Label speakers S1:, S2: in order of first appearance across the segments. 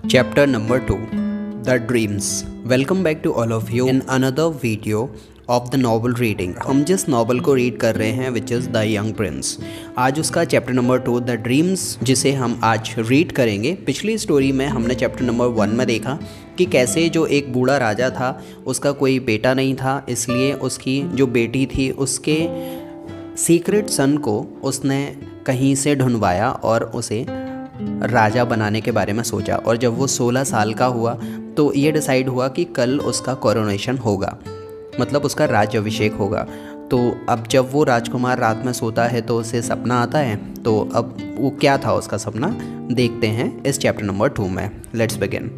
S1: Chapter number 2, The Dreams. Welcome back to all of you in another video of the novel reading. हम जिस novel को read कर रहे हैं which is the young Prince, आज उसका चैप्टर नंबर 2 द ड्रीम्स जिसे हम आज रीड करेंगे। पिछली स्टोरी में हमने चैप्टर नंबर 1 में देखा कि कैसे जो एक बूढ़ा राजा था उसका कोई बेटा नहीं था, इसलिए उसकी जो बेटी थी उसके सीक्रेट सन को उसने कहीं से ढूंढवाया और उसे राजा बनाने के बारे में सोचा। और जब वो 16 साल का हुआ तो ये डिसाइड हुआ कि कल उसका कोरोनेशन होगा, मतलब उसका राज्याभिषेक होगा। तो अब जब वो राजकुमार रात में सोता है तो उसे सपना आता है। तो अब वो क्या था उसका सपना, देखते हैं इस चैप्टर नंबर 2 में। Let's begin.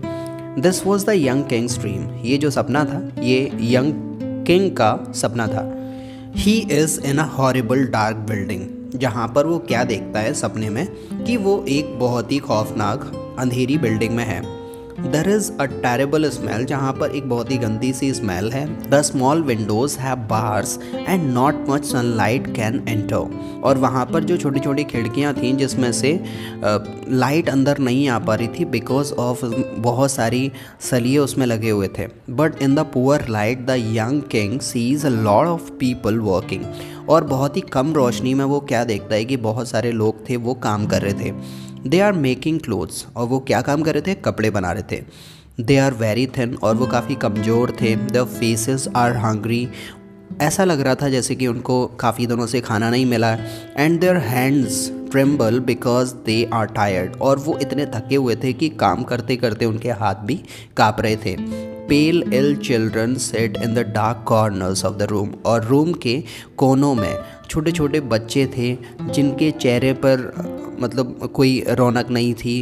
S1: This was the young Kings dream. ये जो सपना था ये यंग किंग का सपना था। He is in a horrible dark building, जहाँ पर वो क्या देखता है सपने में कि वो एक बहुत ही खौफनाक अंधेरी बिल्डिंग में है। There is a terrible smell, जहाँ पर एक बहुत ही गंदी सी स्मेल है। The small windows have bars and not much sunlight can enter. और वहाँ पर जो छोटी छोटी खिड़कियाँ थीं जिसमें से लाइट अंदर नहीं आ पा रही थी बिकॉज ऑफ बहुत सारी सलिए उसमें लगे हुए थे। But in the poor light the young king sees a lot of people working. और बहुत ही कम रोशनी में वो क्या देखता है कि बहुत सारे लोग थे वो काम कर रहे थे। दे आर मेकिंग क्लोथ्स, और वो क्या काम कर रहे थे, कपड़े बना रहे थे। दे आर वेरी थिन, और वो काफ़ी कमज़ोर थे। द फेसेस आर हंग्री, ऐसा लग रहा था जैसे कि उनको काफ़ी दिनों से खाना नहीं मिला। And their hands tremble because they are tired, और वो इतने थके हुए थे कि काम करते करते उनके हाथ भी काँप रहे थे। Pale ill children sat in the dark corners of the room, और रूम के कोनों में छोटे छोटे बच्चे थे जिनके चेहरे पर मतलब कोई रौनक नहीं थी।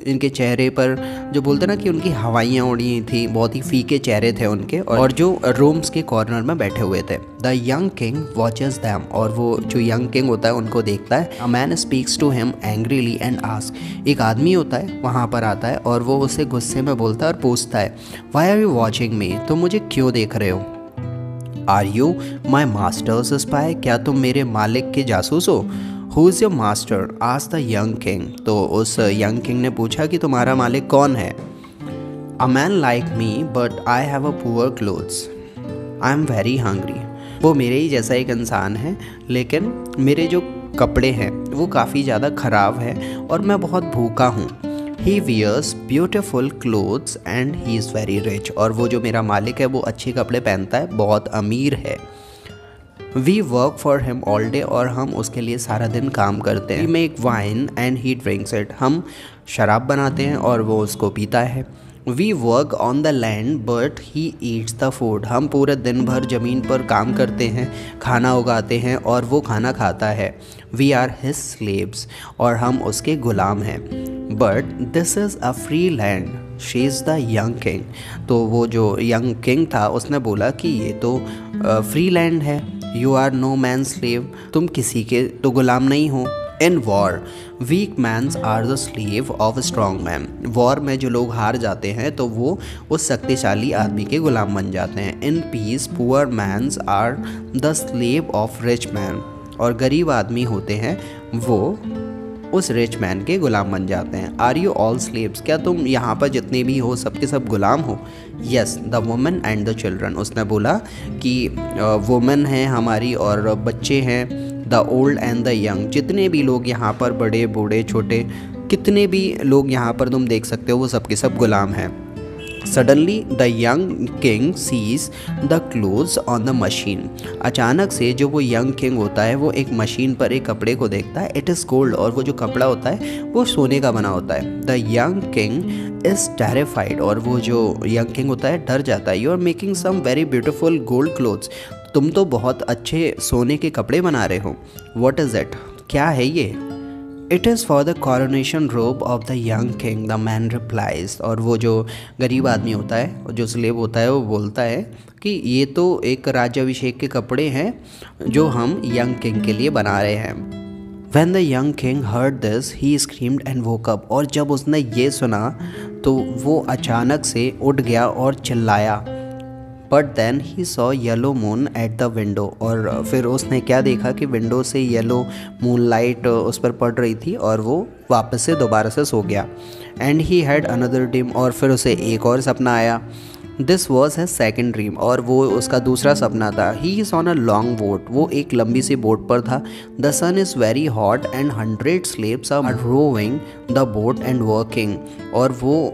S1: इनके चेहरे पर जो बोलते ना कि उनकी हवाइयाँ उड़ी थी, बहुत ही फीके चेहरे थे उनके, और जो रूम्स के कॉर्नर में बैठे हुए थे। The young king watches them, और वो जो यंग किंग होता है उनको देखता है। A man speaks to him angrily and ask, एक आदमी होता है वहाँ पर आता है और वो उसे गुस्से में बोलता है और पूछता है, why are you watching me, तुम मुझे क्यों देख रहे हो। Are you my master's spy, क्या तुम मेरे मालिक के जासूस हो। Who is your master, asked the young king, तो उस यंग किंग ने पूछा कि तुम्हारा मालिक कौन है। A man like me but I have a poor clothes, I am very hungry, वो मेरे ही जैसा एक इंसान है लेकिन मेरे जो कपड़े हैं वो काफ़ी ज़्यादा ख़राब है और मैं बहुत भूखा हूँ। He wears beautiful clothes and he is very rich, और वो जो मेरा मालिक है वो अच्छे कपड़े पहनता है, बहुत अमीर है। We work for him all day, और हम उसके लिए सारा दिन काम करते हैं। We make wine and he drinks it, हम शराब बनाते हैं और वो उसको पीता है। We work on the land but he eats the food, हम पूरे दिन भर ज़मीन पर काम करते हैं, खाना उगाते हैं और वो खाना खाता है। वी आर हिज स्लेव्स, और हम उसके गुलाम हैं। But this is a free land, she is the young king, तो वो जो यंग किंग था उसने बोला कि ये तो फ्री लैंड है। You are no man slave, तुम किसी के तो गुलाम नहीं हो। In war weak mans are the slave of strong man, war में जो लोग हार जाते हैं तो वो उस शक्तिशाली आदमी के गुलाम बन जाते हैं। In peace poor mans are the slave of rich man, और गरीब आदमी होते हैं वो उस रिच मैन के गुलाम बन जाते हैं। आर यू ऑल स्लेव्स, क्या तुम यहाँ पर जितने भी हो सबके सब गुलाम हो। Yes the women and the children, उसने बोला कि वुमेन हैं हमारी और बच्चे हैं। The old and the young, जितने भी लोग यहाँ पर बड़े बूढ़े छोटे कितने भी लोग यहाँ पर तुम देख सकते हो वो सबके सब गुलाम हैं। Suddenly the young king sees the clothes on the machine, अचानक से जो वो यंग किंग होता है वो एक मशीन पर एक कपड़े को देखता है। इट इज़ गोल्ड, और वो जो कपड़ा होता है वो सोने का बना होता है। The young king is terrified, और वो जो यंग किंग होता है डर जाता है। You are making some very beautiful gold clothes, तुम तो बहुत अच्छे सोने के कपड़े बना रहे हो। वॉट इज़ इट, क्या है ये। It is for the coronation robe of the young king, the man replies, और वो जो गरीब आदमी होता है और जो स्लेव होता है वो बोलता है कि ये तो एक राज्याभिषेक के कपड़े हैं जो हम यंग किंग के लिए बना रहे हैं। When the young king heard this, he screamed and woke up, और जब उसने ये सुना तो वो अचानक से उठ गया और चिल्लाया। But then he saw yellow moon at the window, और फिर उसने क्या देखा कि विंडो से येलो मून लाइट उस पर पड़ रही थी और वो वापस से दोबारा से सो गया। And he had another dream, और फिर उसे एक और सपना आया। This was his second dream, और वो उसका दूसरा सपना था। He is on a long boat, वो एक लंबी सी बोट पर था। The sun is very hot and 100 slaves are rowing the boat and working, और वो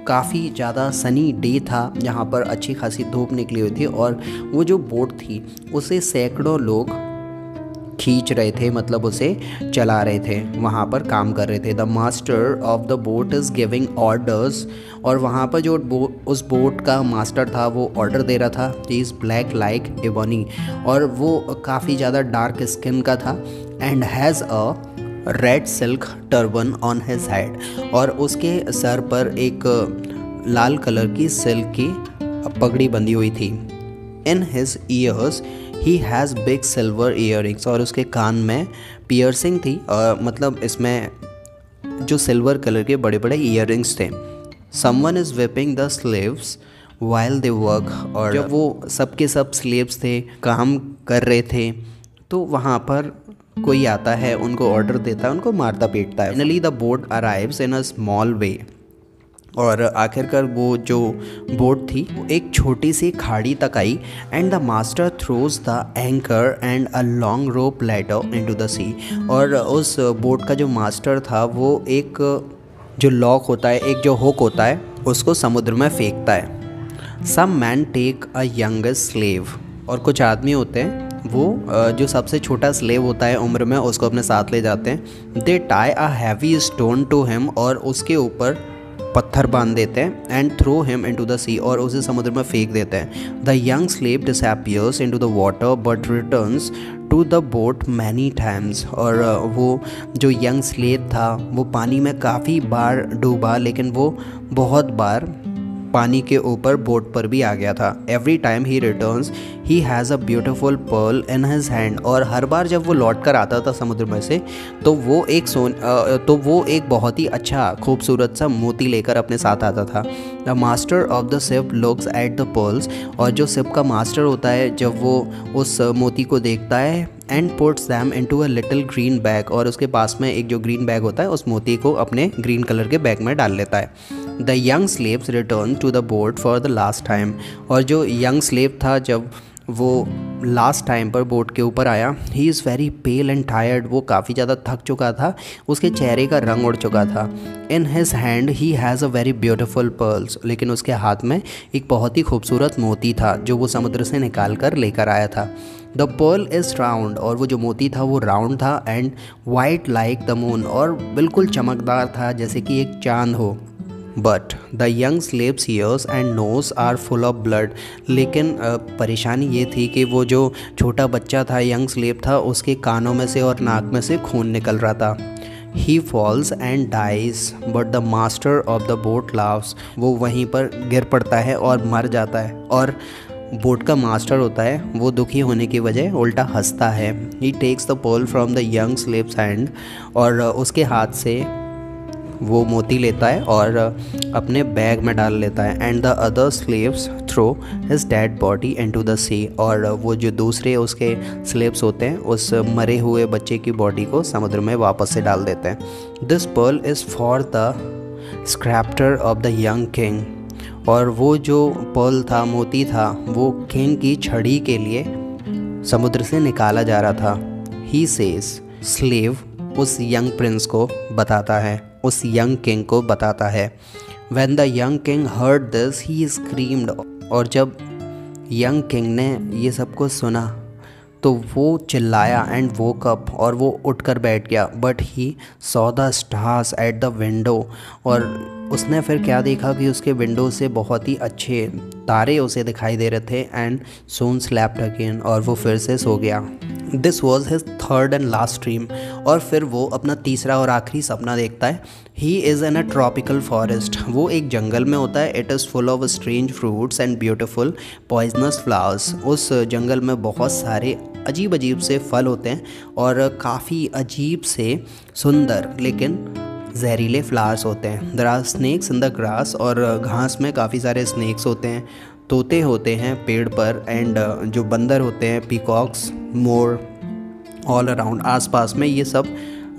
S1: काफ़ी ज़्यादा सनी डे था, यहाँ पर अच्छी खासी धूप निकली हुई थी, और वो जो बोट थी उसे सैकड़ों लोग खींच रहे थे, मतलब उसे चला रहे थे, वहाँ पर काम कर रहे थे। The master of the boat is giving orders, और वहाँ पर जो उस बोट का मास्टर था वो ऑर्डर दे रहा था। He is black like ebony, और वो काफ़ी ज़्यादा डार्क स्किन का था। And has a red silk turban on his head, और उसके सर पर एक लाल कलर की सिल्क की पगड़ी बंधी हुई थी। In his years he has big silver earrings, और उसके कान में पियर्सिंग थी, मतलब इसमें जो सिल्वर कलर के बड़े बड़े ईयरिंग्स थे। Someone is whipping the slaves while they work, और जब वो सब के सब स्लेव्स थे, काम कर रहे थे, तो वहाँ पर कोई आता है, उनको ऑर्डर देता है, उनको मारता पीटता है। Finally the boat arrives in a small way, और आखिरकार वो जो बोट थी वो एक छोटी सी खाड़ी तक आई। And the master throws the anchor and a long rope ladder into the sea, और उस बोट का जो मास्टर था वो एक जो लॉक होता है, एक जो हुक होता है, उसको समुद्र में फेंकता है। Some man take a youngest slave, और कुछ आदमी होते हैं वो जो सबसे छोटा स्लेव होता है उम्र में, उसको अपने साथ ले जाते हैं। They tie a heavy stone to him, और उसके ऊपर पत्थर बांध देते हैं। And throw him into the sea, और उसे समुद्र में फेंक देते हैं। The young slave disappears into the water but returns to the boat many times, और वो जो यंग स्लेव था वो पानी में काफ़ी बार डूबा, लेकिन वो बहुत बार पानी के ऊपर बोट पर भी आ गया था। Every time he returns he has a beautiful pearl in his hand, और हर बार जब वो लौट कर आता था समुद्र में से, तो वो एक बहुत ही अच्छा खूबसूरत सा मोती लेकर अपने साथ आता था। The master of the ship looks at the pearls, और जो शिप का मास्टर होता है जब वो उस मोती को देखता है, and puts them into a little green bag, और उसके पास में एक जो ग्रीन बैग होता है उस मोती को अपने ग्रीन कलर के बैग में डाल लेता है। The young slaves return to the boat for the last time, और जो यंग स्लेव था जब वो लास्ट टाइम पर बोट के ऊपर आया, ही is very pale and tired, वो काफ़ी ज़्यादा थक चुका था, उसके चेहरे का रंग उड़ चुका था। इन his hand he has a very beautiful pearls, लेकिन उसके हाथ में एक बहुत ही खूबसूरत मोती था जो वो समुद्र से निकाल कर लेकर आया था। द पर्ल इज़ राउंड, और वो जो मोती था वो राउंड था। And white like the moon, और बिल्कुल चमकदार था जैसे कि एक चांद हो। But the young slave's ears and nose are full of blood, लेकिन परेशानी ये थी कि वो जो छोटा बच्चा था, यंग स्लेव था, उसके कानों में से और नाक में से खून निकल रहा था। He falls and dies but the master of the boat laughs, वो वहीं पर गिर पड़ता है और मर जाता है, और बोट का मास्टर होता है वो दुखी होने की वजह उल्टा हंसता है। He takes the pearl from the young slave's hand, और उसके हाथ से वो मोती लेता है और अपने बैग में डाल लेता है। And the other slaves throw his dead body into the sea, और वो जो दूसरे उसके स्लेव्स होते हैं उस मरे हुए बच्चे की बॉडी को समुद्र में वापस से डाल देते हैं। This pearl is for the sceptre of the young king, और वो जो पर्ल था, मोती था, वो किंग की छड़ी के लिए समुद्र से निकाला जा रहा था। ही सेज, स्लेव उस यंग प्रिंस को बताता है, उस यंग किंग को बताता है। When the young king heard this, he screamed, और जब यंग किंग ने ये सब कुछ सुना तो वो चिल्लाया एंड woke up, और वो उठकर बैठ गया। But he saw the stars at the window, और उसने फिर क्या देखा कि उसके विंडो से बहुत ही अच्छे तारे उसे दिखाई दे रहे थे। एंड soon slept again, और वो फिर से सो गया। This was his third and last dream, और फिर वो अपना तीसरा और आखिरी सपना देखता है। He is in a tropical forest, वो एक जंगल में होता है। It is full of strange fruits and beautiful poisonous flowers, उस जंगल में बहुत सारे अजीब अजीब से फल होते हैं और काफ़ी अजीब से सुंदर लेकिन जहरीले फ्लावर्स होते हैं। There are snakes in the grass, और घास में काफ़ी सारे स्नेक्स होते हैं। तोते होते हैं पेड़ पर, एंड जो बंदर होते हैं, पीकॉक्स, मोर, ऑल अराउंड आसपास में ये सब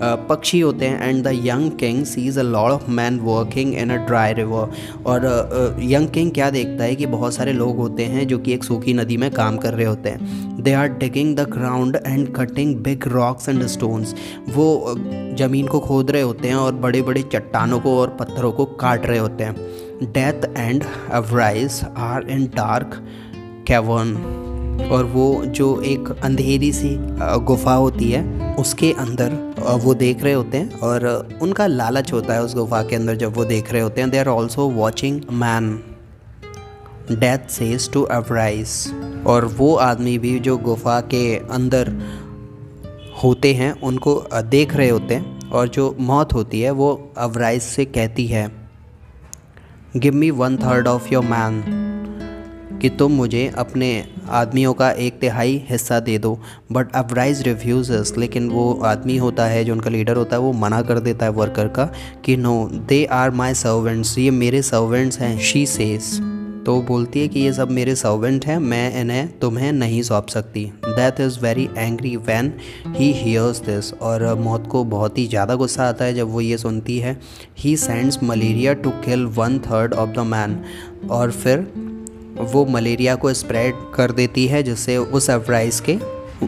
S1: पक्षी होते हैं। And the young king sees a lot of man working in a dry river. और यंग किंग क्या देखता है कि बहुत सारे लोग होते हैं जो कि एक सूखी नदी में काम कर रहे होते हैं। They are digging the ground and cutting big rocks and stones. वो ज़मीन को खोद रहे होते हैं और बड़े बड़े चट्टानों को और पत्थरों को काट रहे होते हैं। Death and avarice are in dark cavern. और वो जो एक अंधेरी सी गुफा होती है उसके अंदर वो देख रहे होते हैं और उनका लालच होता है उस गुफा के अंदर जब वो देख रहे होते हैं। They are also watching man. Death says to avarice. और वो आदमी भी जो गुफा के अंदर होते हैं उनको देख रहे होते हैं। और जो मौत होती है वो अवराइज से कहती है give me 1/3 of your man, कि तुम मुझे अपने आदमियों का 1/3 हिस्सा दे दो। But avarice refuses. लेकिन वो आदमी होता है जो उनका लीडर होता है वो मना कर देता है वर्कर का कि no they are my servants, ये मेरे सर्वेंट्स हैं। She says. तो बोलती है कि ये सब मेरे सर्वेंट हैं, मैं इन्हें तुम्हें नहीं सौंप सकती। Death is very angry when he hears this. और मौत को बहुत ही ज़्यादा गुस्सा आता है जब वो ये सुनती है। He sends malaria to kill 1/3 of the man. और फिर वो मलेरिया को स्प्रेड कर देती है जिससे उस अवराइज के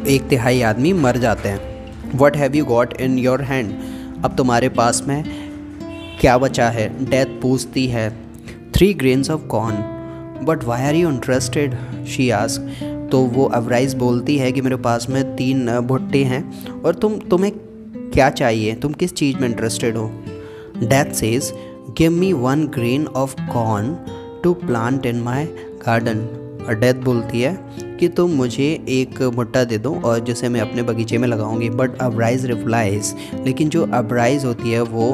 S1: 1/3 आदमी मर जाते हैं। What have you got in your hand. अब तुम्हारे पास में क्या बचा है। डेथ पूछती है 3 grains of corn. But why are you interested, she ask. तो वो अवराइज बोलती है कि मेरे पास में 3 भुट्टे हैं और तुम्हें क्या चाहिए, तुम किस चीज़ में इंटरेस्टेड हो। Death says give me 1 grain of corn to plant in my garden. और डेथ बोलती है कि तुम मुझे एक भुट्टा दे दो और जिसे मैं अपने बगीचे में लगाऊंगी। But avarice replies. लेकिन जो अवराइज होती है वो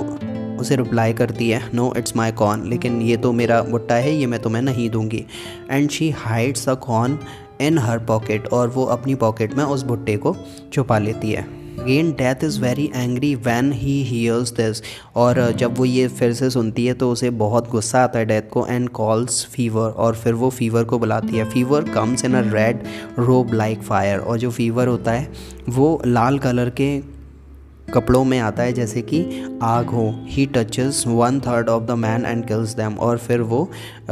S1: उसे रिप्लाई करती है नो इट्स माई कॉर्न, लेकिन ये तो मेरा भुट्टा है, ये मैं तुम्हें नहीं दूंगी। And she hides the corn in her pocket. और वो अपनी पॉकेट में उस भुट्टे को छुपा लेती है। Again death is very angry when he hears this. और जब वो ये फिर से सुनती है तो उसे बहुत गुस्सा आता है डेथ को। And calls fever. और फिर वो फीवर को बुलाती है। Fever comes in a red रोब लाइक फायर। और जो फीवर होता है वो लाल कलर के कपड़ों में आता है जैसे कि आग हो। He touches 1/3 of the man and kills them. और फिर वो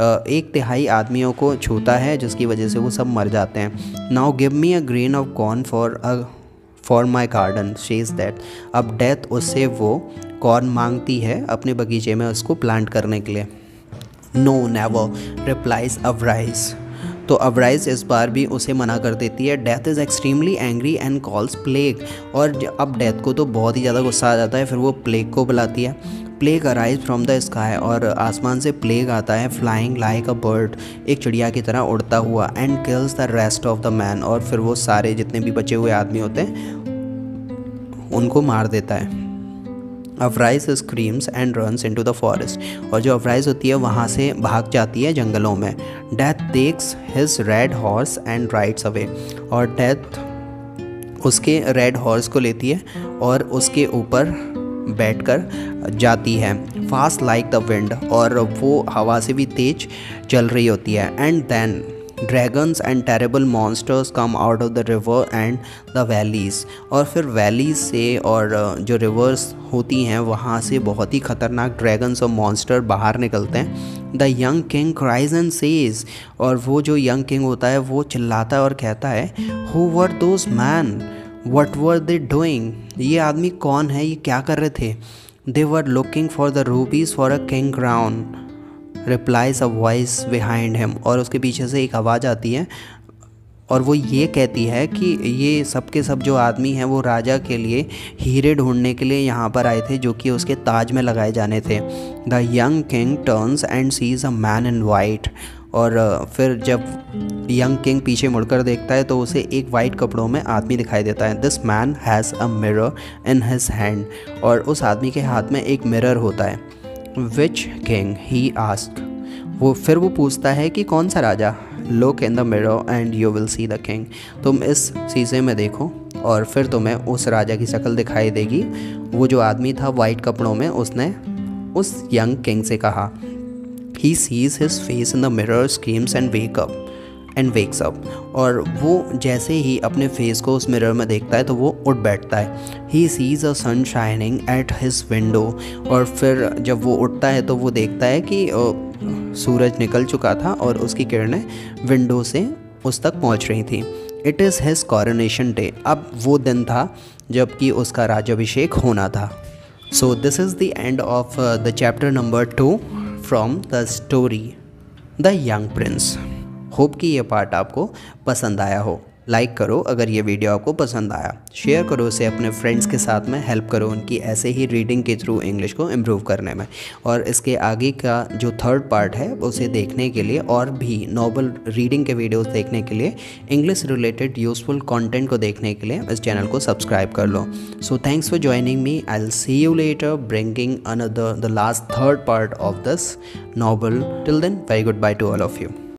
S1: 1/3 आदमियों को छूता है जिसकी वजह से वो सब मर जाते हैं। Now give me a grain of corn for my garden, says that. अब डेथ उससे वो कॉर्न मांगती है अपने बगीचे में उसको प्लांट करने के लिए। No never, replies avarice. तो अवराइज इस बार भी उसे मना कर देती है। Death is extremely angry and calls plague. और अब डेथ को तो बहुत ही ज़्यादा गुस्सा आ जाता है, फिर वो प्लेग को बुलाती है। Plague arise from the sky. और आसमान से प्लेग आता है फ्लाइंग लाइक अ बर्ड, एक चिड़िया की तरह उड़ता हुआ। And kills the rest of the man. और फिर वो सारे जितने भी बचे हुए आदमी होते हैं उनको मार देता है। Avarice screams and runs into the forest. और जो अवराइज होती है वहाँ से भाग जाती है जंगलों में। Death takes his red horse and rides away. और डेथ उसके रेड हॉर्स को लेती है और उसके ऊपर बैठकर जाती है। Fast like the wind. और वो हवा से भी तेज चल रही होती है। And then dragons and terrible monsters come out of the river and the valleys. और फिर वैलीज से और जो रिवर्स होती हैं वहाँ से बहुत ही ख़तरनाक ड्रैगन्स और मॉन्स्टर बाहर निकलते हैं। The young king cries and says. और वो जो यंग किंग होता है वो चिल्लाता है और कहता है who were those man, what were they doing. ये आदमी कौन है, ये क्या कर रहे थे। They were looking for the rubies for a king crown, replies a voice behind him. और उसके पीछे से एक आवाज़ आती है और वो ये कहती है कि ये सब के सब जो आदमी हैं वो राजा के लिए हीरे ढूंढने के लिए यहाँ पर आए थे जो कि उसके ताज में लगाए जाने थे। The young king turns and sees a man in white. और फिर जब यंग किंग पीछे मुड़कर देखता है तो उसे एक वाइट कपड़ों में आदमी दिखाई देता है। This man has a mirror in his hand. और उस आदमी के हाथ में एक मिरर होता है। Which king, he ask. वो पूछता है कि कौन सा राजा। Look in the mirror and you will see the king. तुम इस शीशे में देखो और फिर तुम्हें उस राजा की शक्ल दिखाई देगी। वो जो आदमी था वाइट कपड़ों में उसने उस यंग किंग से कहा। He sees his face in the mirror, screams and wake up and wakes up. और वो जैसे ही अपने फेस को उस मिरर में देखता है तो वो उठ बैठता है। He sees a sun shining at his window. और फिर जब वो उठता है तो वो देखता है कि सूरज निकल चुका था और उसकी किरणें विंडो से उस तक पहुंच रही थी। It is his coronation day. अब वो दिन था जबकि उसका राज्याभिषेक होना था। So this is the end of the chapter number 2 from the story the young Prince. Hope कि ये पार्ट आपको पसंद आया हो। लाइक करो अगर ये वीडियो आपको पसंद आया, शेयर करो इसे अपने फ्रेंड्स के साथ में, हेल्प करो उनकी ऐसे ही रीडिंग के थ्रू इंग्लिश को इम्प्रूव करने में। और इसके आगे का जो थर्ड पार्ट है उसे देखने के लिए और भी नॉवल रीडिंग के वीडियोस देखने के लिए, इंग्लिश रिलेटेड यूजफुल कंटेंट को देखने के लिए इस चैनल को सब्सक्राइब कर लो। So thanks for joining me. I will see you later bringing another the last third part of this novel. Till then, very goodbye to all of you.